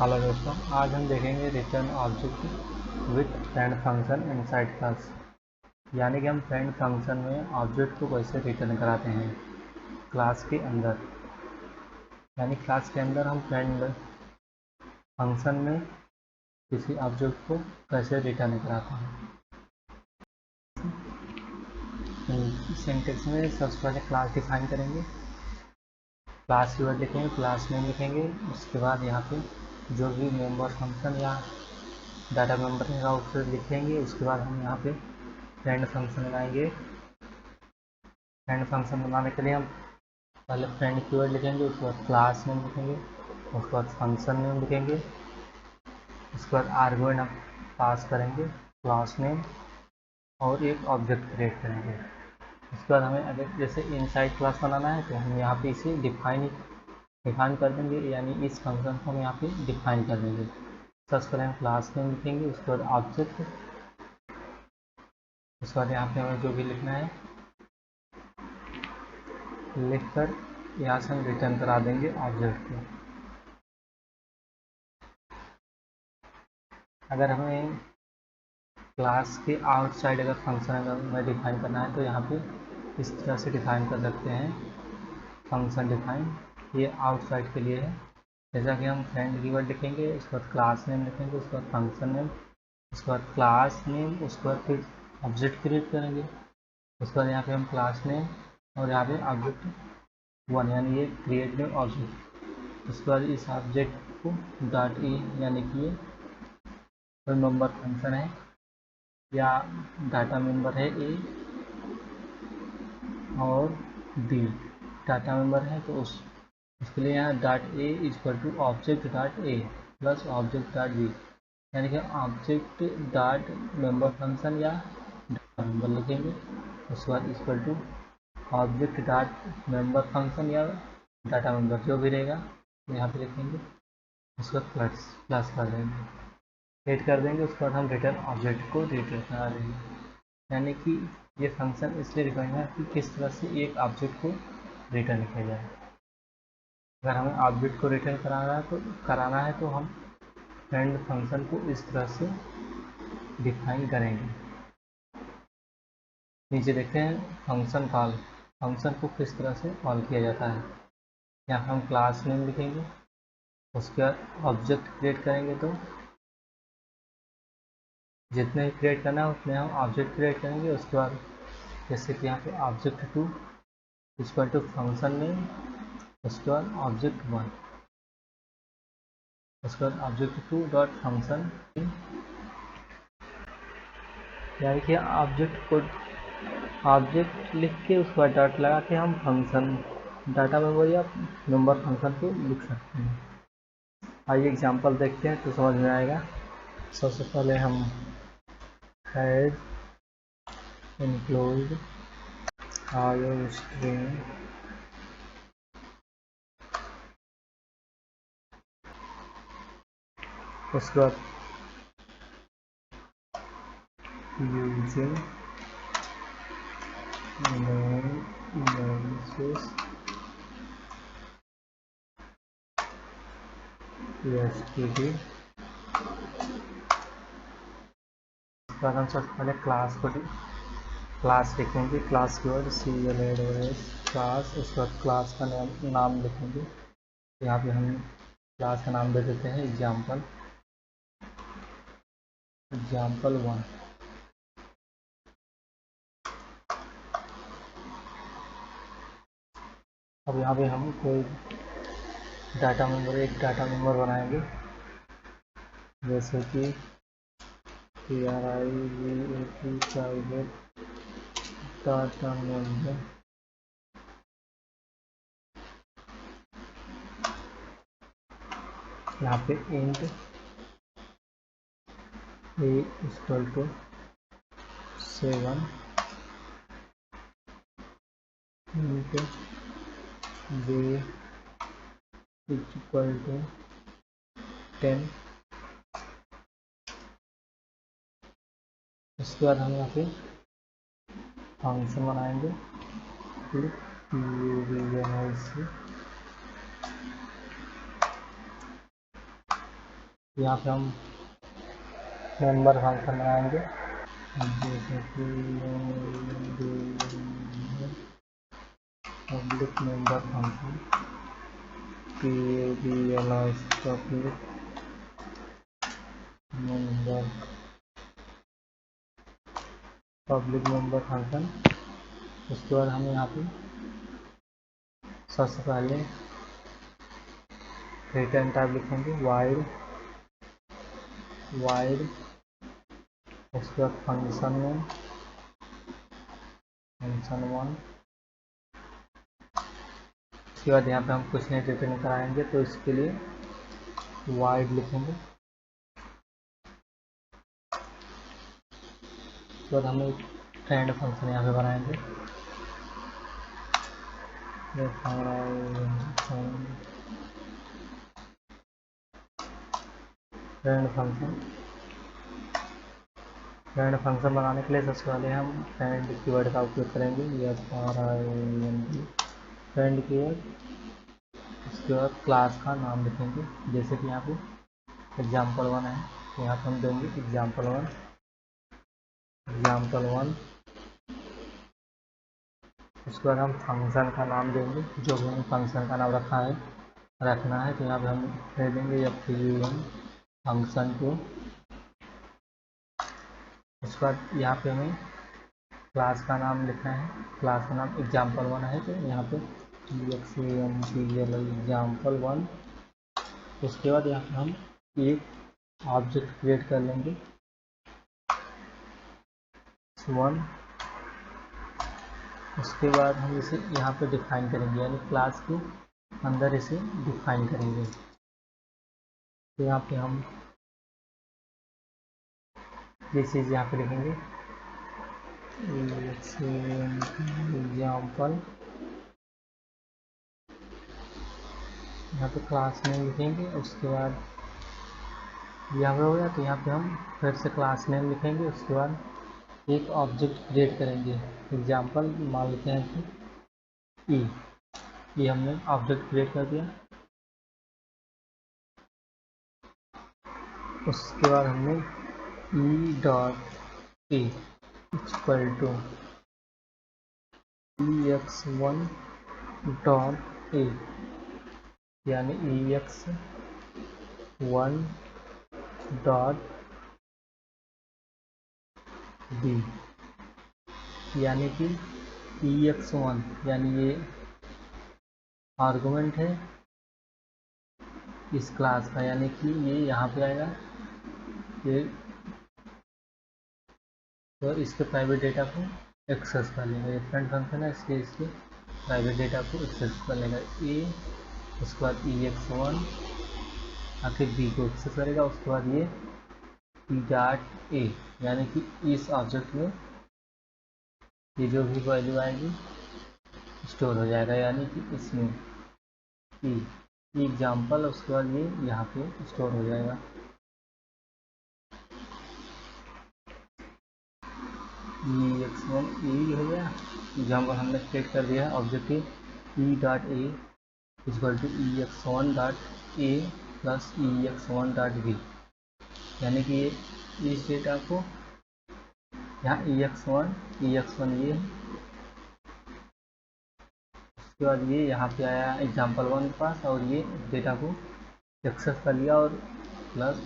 Hello दोस्तों, आज हम देखेंगे return object with friend function inside class. यानी कि हम फ्रेंड फंक्शन में ऑब्जेक्ट को कैसे रिटर्न कराते हैं क्लास के अंदर। यानी क्लास के अंदर हम फ्रेंड फंक्शन में किसी ऑब्जेक्ट को कैसे रिटर्न कराते हैं। सिंटेक्स में सबसे पहले क्लास डिफाइन करेंगे, क्लास कीवर्ड लिखेंगे, क्लास नेम लिखेंगे। उसके बाद यहाँ पे जो भी मेंबर फंक्शन या डाटा मेंबर रहेगा उसे लिखेंगे। उसके बाद हम यहाँ पे फ्रेंड फंक्शन बनाएंगे। फ्रेंड फंक्शन बनाने के लिए हम पहले फ्रेंड कीवर्ड लिखेंगे, उसके बाद क्लास नेम लिखेंगे, उसके बाद फंक्शन नेम लिखेंगे, उसके बाद आर्गुमेंट हम पास करेंगे क्लास नेम और एक ऑब्जेक्ट क्रिएट करेंगे। उसके बाद हमें अगर जैसे इनसाइड क्लास बनाना है तो हम यहाँ पे इसे डिफाइन कर देंगे, यानी इस फंक्शन को हम यहाँ पे डिफाइन कर देंगे। सबसे पहले हम क्लास नेम लिखेंगे, उसके बाद ऑब्जेक्ट, उसके बाद यहाँ पे हमें जो भी लिखना है लिखकर यहाँ से हम रिटर्न करा देंगे ऑब्जेक्ट को। अगर हमें क्लास के आउटसाइड अगर फंक्शन में डिफाइन करना है तो यहाँ पे इस तरह से डिफाइन कर सकते हैं। फंक्शन डिफाइन ये आउटसाइड के लिए है। जैसा कि हम फ्रेंड कीवर्ड लिखेंगे, उसके बाद क्लास नेम लिखेंगे, उसके बाद फंक्शन नेम, उसके बाद क्लास नेम, उसके बाद फिर ऑब्जेक्ट क्रिएट करेंगे। उसके बाद यहाँ पे हम क्लास नेम और यहाँ पे ऑब्जेक्ट वन यानी ये क्रिएट न्यू ऑब्जेक्ट। उसके बाद इस ऑब्जेक्ट को डॉट ई यानी कि ये कोई मेंबर फंक्शन है या डाटा मेंबर है ए और बी डाटा मेंबर है तो उसके लिए यहाँ dot A equal to object dot A plus object dot B, यानी कि ऑब्जेक्ट डॉट मेंबर फंक्शन या डाटा मेंबर लिखेंगे। उसके बाद equal to object dot member function या डाटा मेंबर जो भी रहेगा तो यहाँ पे लिखेंगे। उसके बाद प्लस कर देंगे, एड कर देंगे। उसके बाद हम रिटर्न ऑब्जेक्ट को रिटर्न करा देंगे। यानी कि ये फंक्शन इसलिए डिफाइन है कि किस तरह से एक ऑब्जेक्ट को रिटर्न किया जाए। अगर हमें ऑब्जेक्ट को रिटर्न कराना है तो हम फ्रेंड फंक्शन को इस तरह से डिफाइन करेंगे। नीचे देखते हैं फंक्शन कॉल, फंक्शन को किस तरह से कॉल किया जाता है। यहाँ हम क्लास नेम लिखेंगे, उसके बाद ऑब्जेक्ट क्रिएट करेंगे तो जितने क्रिएट करना है उतने हम ऑब्जेक्ट क्रिएट करेंगे। उसके बाद जैसे कि यहाँ पे object two equal to function name, उसके बाद ऑब्जेक्ट वन, उसके बाद ऑब्जेक्ट टू डॉट फंक्शन, यानी कि ऑब्जेक्ट लिख के उसके बाद डॉट लगा के हम फंक्शन डाटा मेंबर या मेंबर फंक्शन को लिख सकते हैं। आइए एग्जांपल देखते हैं तो समझ में आएगा। सबसे पहले हम हैड इंक्लूड आयो स्ट्रिंग उसके बाद यूजिंग नेम एनालिसिस एसटीडी। बाद हम सबसे पहले क्लास लिखेंगे, क्लास कीवर्ड CLASS क्लास। उसके बाद क्लास का नाम लिखेंगे। यहाँ पे हम क्लास का नाम दे देते हैं एग्जाम्पल 1। अब यहाँ पे हम कोई एक डाटा मेंबर बनाएंगे, जैसे कि प्राइवेट डाटा मेंबर। यहाँ पे int a equal to 7 int b equal to 10। उसके बाद हम यहाँ पे फंक्शन बनाएंगे यहाँ पे हम मेंबर फंक्शन बनाएंगे, जैसे कि public member function public member function. उसके बाद हम यहाँ पे सबसे पहले रिटर्न टाइप लिखेंगे वाइड, उसके बाद फंक्शन में फंक्शन 1। उसके बाद यहाँ पे हम कुछ नहीं रिटर्न कराएंगे, तो इसके लिए वाइड लिखेंगे। उसके बाद हम एक फ्रेंड फंक्शन यहाँ पे बनाएंगे, फ्रेंड फंक्शन बनाने के लिए सबसे पहले हम फ्रेंड कीवर्ड का उपयोग करेंगे, फ्रेंड कीवर्ड। उसके बाद क्लास का नाम लिखेंगे, जैसे कि यहाँ पे example1 है, तो यहाँ पे हम देंगे example1। उसके बाद हम फंक्शन का नाम देंगे, जो भी हम फंक्शन का नाम रखना है, तो यहाँ पे हम दे देंगे fun फंक्शन 2। उसके बाद यहाँ पे हमें क्लास का नाम लिखना है, क्लास का नाम example1 है, तो यहाँ पे example1। उसके बाद यहाँ पे हम एक ऑब्जेक्ट क्रिएट कर लेंगे 1। उसके बाद हम इसे यहाँ पे डिफाइन करेंगे, यानी क्लास के अंदर इसे डिफाइन करेंगे। तो यहाँ पे हम ये चीज़ यहाँ पे लिखेंगे एग्जाम्पल, यहाँ पे क्लास नेम लिखेंगे। उसके बाद यहाँ पे हो गया, तो यहाँ पे हम फिर से क्लास नेम लिखेंगे। उसके बाद एक ऑब्जेक्ट क्रिएट करेंगे, एग्जाम्पल मान लेते हैं कि ये हमने ऑब्जेक्ट क्रिएट कर दिया। उसके बाद हमने e.a इक्वल टू ex1.a, यानी ex1.b, यानी कि ex1 यानी ये आर्गुमेंट है इस क्लास का, यानी कि ये यहाँ पे आएगा, ये तो इसके प्राइवेट डेटा को एक्सेस कर लेगा। ये फ्रेंड फंक्शन है, इसलिए इसके प्राइवेट डेटा को एक्सेस कर लेगा ए। उसके बाद ex1 आके बी को एक्सेस करेगा। उसके बाद ये e.a, यानी कि इस ऑब्जेक्ट में ये जो भी वैल्यू आएगी स्टोर हो जाएगा, यानी कि इसमें एग्जाम्पल। उसके बाद ये यहाँ पे स्टोर हो जाएगा। ex1 e हो गया, एग्जाम्पल हमने क्रिएट कर दिया है object e.a equal to ex1.a plus ex1.b, यानी कि ये इस डेटा को यहाँ ex1 ये है। उसके बाद ये यहाँ पे आया example1 के पास, और ये डेटा को एक्सेस कर लिया और प्लस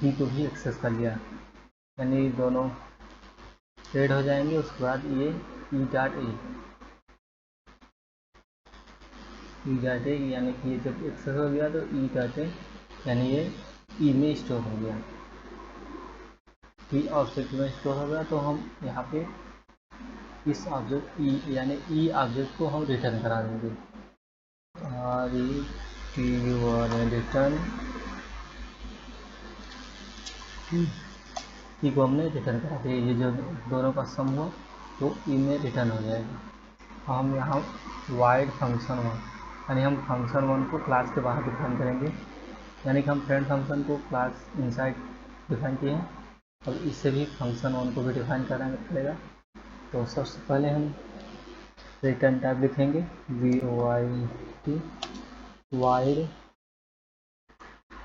b को भी एक्सेस कर लिया, यानी दोनों ऐड हो जाएंगे। उसके बाद ये e.a यानी कि ये जब एक्सेस हो गया तो e.a यानी ये e में स्टोर हो गया, ई ऑब्जेक्ट में स्टोर हो गया। तो हम यहाँ पे इस ऑब्जेक्ट ई यानी ई ऑब्जेक्ट को हम रिटर्न करा देंगे, रिटर्न ई को हमने रिटर्न करा दिया। ये जो दोनों का सम हुआ तो ई में रिटर्न हो जाएगा। हम यहाँ वाइड फंक्शन 1 यानी हम फंक्शन 1 को क्लास के बाहर डिफाइन करेंगे, यानी कि हम फ्रेंड फंक्शन को क्लास इनसाइड डिफाइन किए हैं, और इससे भी फंक्शन 1 को भी डिफाइन करना पड़ेगा। तो सबसे पहले हम रिटर्न टाइप लिखेंगे void वाइड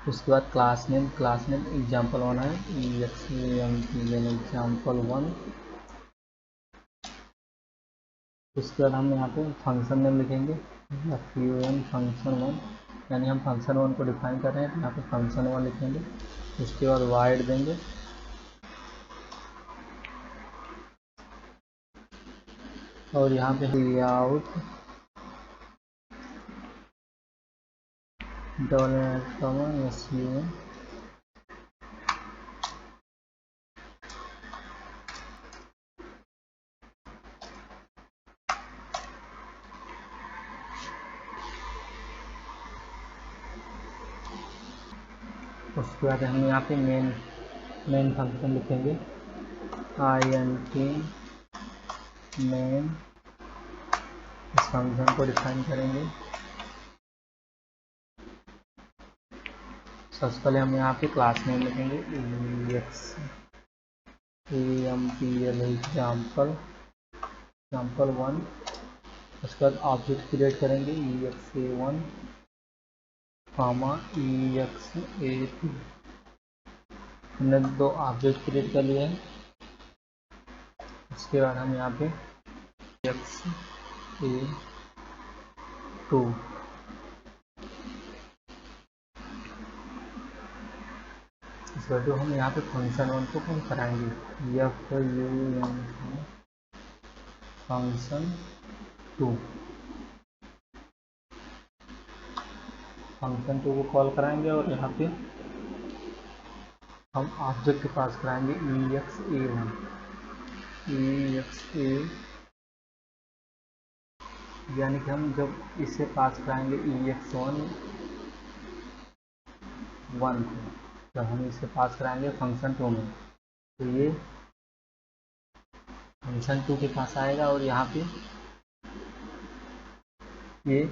उसके बाद क्लास नेम एग्जाम्पल1 है, example1। उसके बाद हम यहाँ पे फंक्शन नेम लिखेंगे fun फंक्शन1, यानी हम फंक्शन1 को डिफाइन कर रहे हैं तो यहाँ पे फंक्शन1 लिखेंगे। उसके बाद वाइड देंगे, और यहाँ पे आउट $SUN। उसके बाद हम यहाँ पे मेन फंक्शन लिखेंगे INT मेन। इस फंक्शन को डिफाइन करेंगे। सबसे पहले हम यहाँ पे क्लास नेम लिखेंगे example1। उसके बाद ऑब्जेक्ट क्रिएट करेंगे exa1, exa2। हमने 2 ऑब्जेक्ट क्रिएट कर लिए हैं। उसके बाद हम यहाँ पे exa2 इस वैल्यू हम यहाँ पे फंक्शन1 को कॉल कराएंगे fun फंक्शन2 को कॉल कराएंगे, और यहाँ पे हम ऑब्जेक्ट के पास कराएंगे exa1, यानी कि हम जब इसे पास कराएंगे ex1 जब हम इसे पास कराएंगे फंक्शन2 में, तो ये फंक्शन2 के पास आएगा, और यहाँ पे ये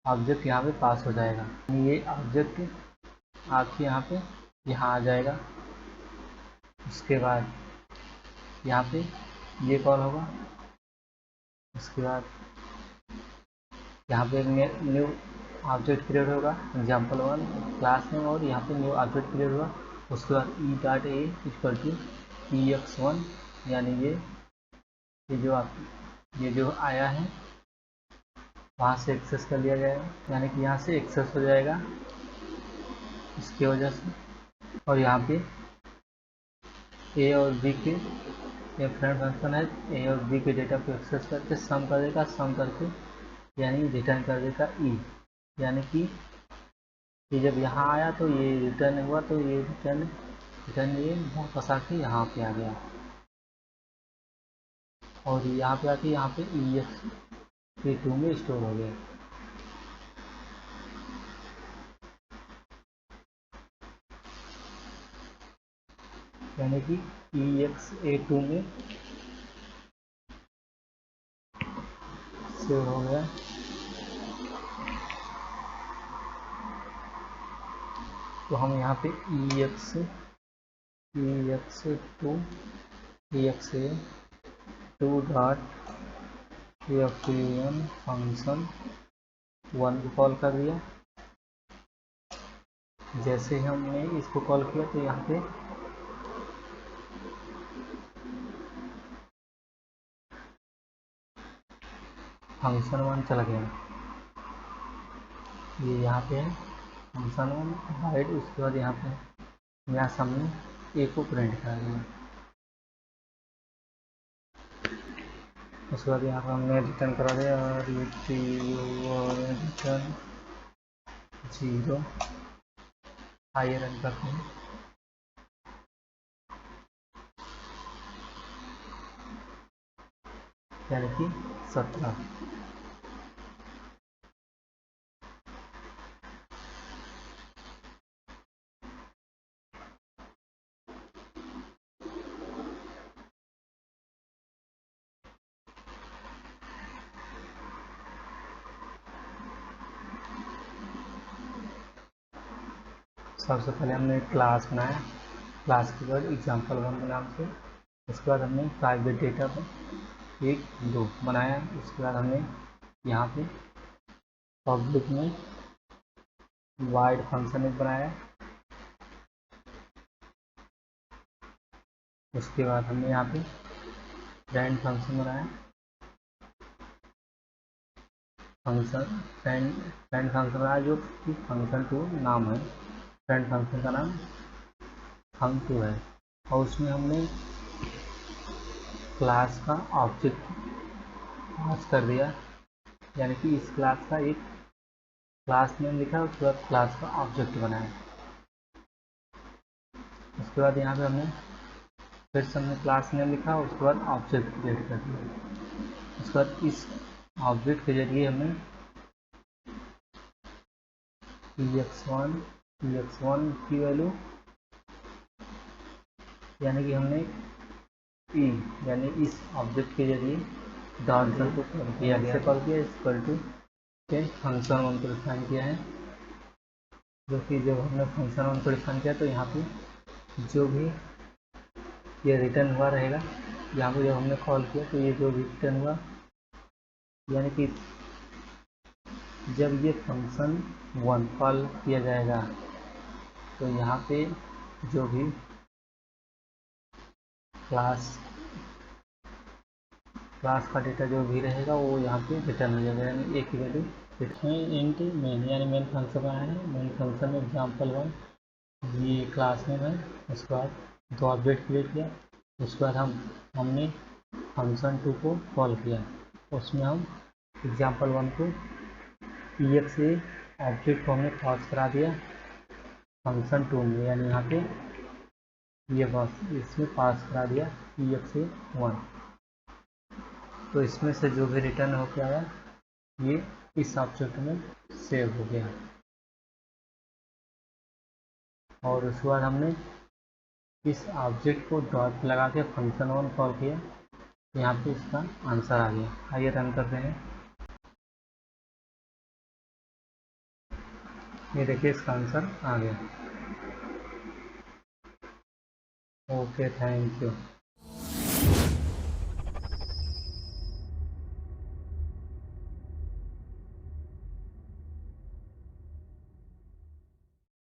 ऑब्जेक्ट यहाँ पे पास हो जाएगा। ये ऑब्जेक्ट आपके यहाँ आ जाएगा। उसके बाद यहाँ पे ये कॉल होगा। उसके बाद यहाँ पे न्यू ऑब्जेक्ट क्रिएट होगा example1 क्लास में, और यहाँ पे न्यू ऑब्जेक्ट क्रिएट होगा। उसके बाद e.a=ex1, यानी ये जो आया है वहाँ से एक्सेस कर लिया जाएगा, यानी कि यहाँ से एक्सेस हो जाएगा इसकी वजह से। और यहाँ पे ए और बी के फ्रेंड फंक्शन है, ए और बी के डेटा को एक्सेस करके सम कर देगा, सम करके यानी रिटर्न कर देगा ई, यानी कि ये जब यहाँ आया तो ये रिटर्न हुआ, तो ये रिटर्न ये वापस आके यहाँ पे आ गया, और यहाँ पे आके यहाँ पे ex2 में स्टोर हो गया। यानी कि exa2 में सेव हो गया। तो हम यहाँ पे exa2 डॉट fun फंक्शन1 को कॉल कर दिया। जैसे ही हमने इसको कॉल किया तो यहाँ पे फंक्शन1 चला गया। ये यहाँ पे है फंक्शन1 वाइड। उसके बाद यहाँ पे यहाँ सामने ए को प्रिंट कर दिया। उसके बाद यहाँ पर हमने रिटर्न करा दिया, रिटर्न 0 हायर रन करते हैं। यानी कि 17। सबसे पहले हमने एक क्लास बनाया, क्लास के बाद example1 के नाम से। उसके बाद हमने प्राइवेट डेटा पर 1 2 बनाया। उसके बाद हमने यहाँ पे पब्लिक में वाइड फंक्शन एक बनाया। उसके बाद हमने यहाँ पे फ्रेंड फंक्शन बनाया। फ्रेंड फंक्शन बनाया जो कि फंक्शन टू नाम है। फ्रेंड फंक्शन का नाम fun2 है। और उसमें हमने क्लास का ऑब्जेक्ट पास कर दिया, यानी कि इस क्लास का एक क्लास नेम लिखा, उसके बाद क्लास का ऑब्जेक्ट बनाया। उसके बाद यहाँ पे हमने फिर से हमने क्लास नेम लिखा, उसके बाद ऑब्जेक्ट क्रिएट कर दिया। उसके बाद इस ऑब्जेक्ट के जरिए हमने ex1 की वैल्यू, यानी कि हमने ई यानी इस ऑब्जेक्ट के जरिए फंक्शन को कॉल किया गया, इक्वल टू के फंक्शन 1 को डिफाइन किया है। जो कि जब हमने फंक्शन 1 को डिफाइन किया तो यहाँ पे जो भी ये रिटर्न हुआ रहेगा, यहाँ पे जब हमने कॉल किया तो ये जो भी रिटर्न हुआ, यानी कि जब ये फंक्शन 1 कॉल किया जाएगा तो यहाँ पे जो भी क्लास का डेटा जो भी रहेगा वो यहाँ पे रिटर्न हो जाएगा, यानी एक ही वैल्यू। इसमें इंट मेन यानी मेन फंक्शन आया है। मेन फंक्शन में example1 ये क्लास नेम है। उसके बाद दो ऑब्जेक्ट क्रिएट किया। उसके बाद हमने फंक्शन 2 को कॉल किया। उसमें हम example1 को exa ऑब्जेक्ट को हमने पास करा दिया फंक्शन 2 में, यानी यहाँ पे ये बस इसमें पास करा दिया exa1। तो इसमें से जो भी रिटर्न होकर आया ये इस ऑब्जेक्ट में सेव हो गया। और उसके बाद हमने इस ऑब्जेक्ट को डॉट लगा के फंक्शन 1 कॉल किया, यहाँ पे इसका आंसर आ गया। आइए रन करते हैं। ये देखिए इसका आंसर आ गया। Okay, thank you.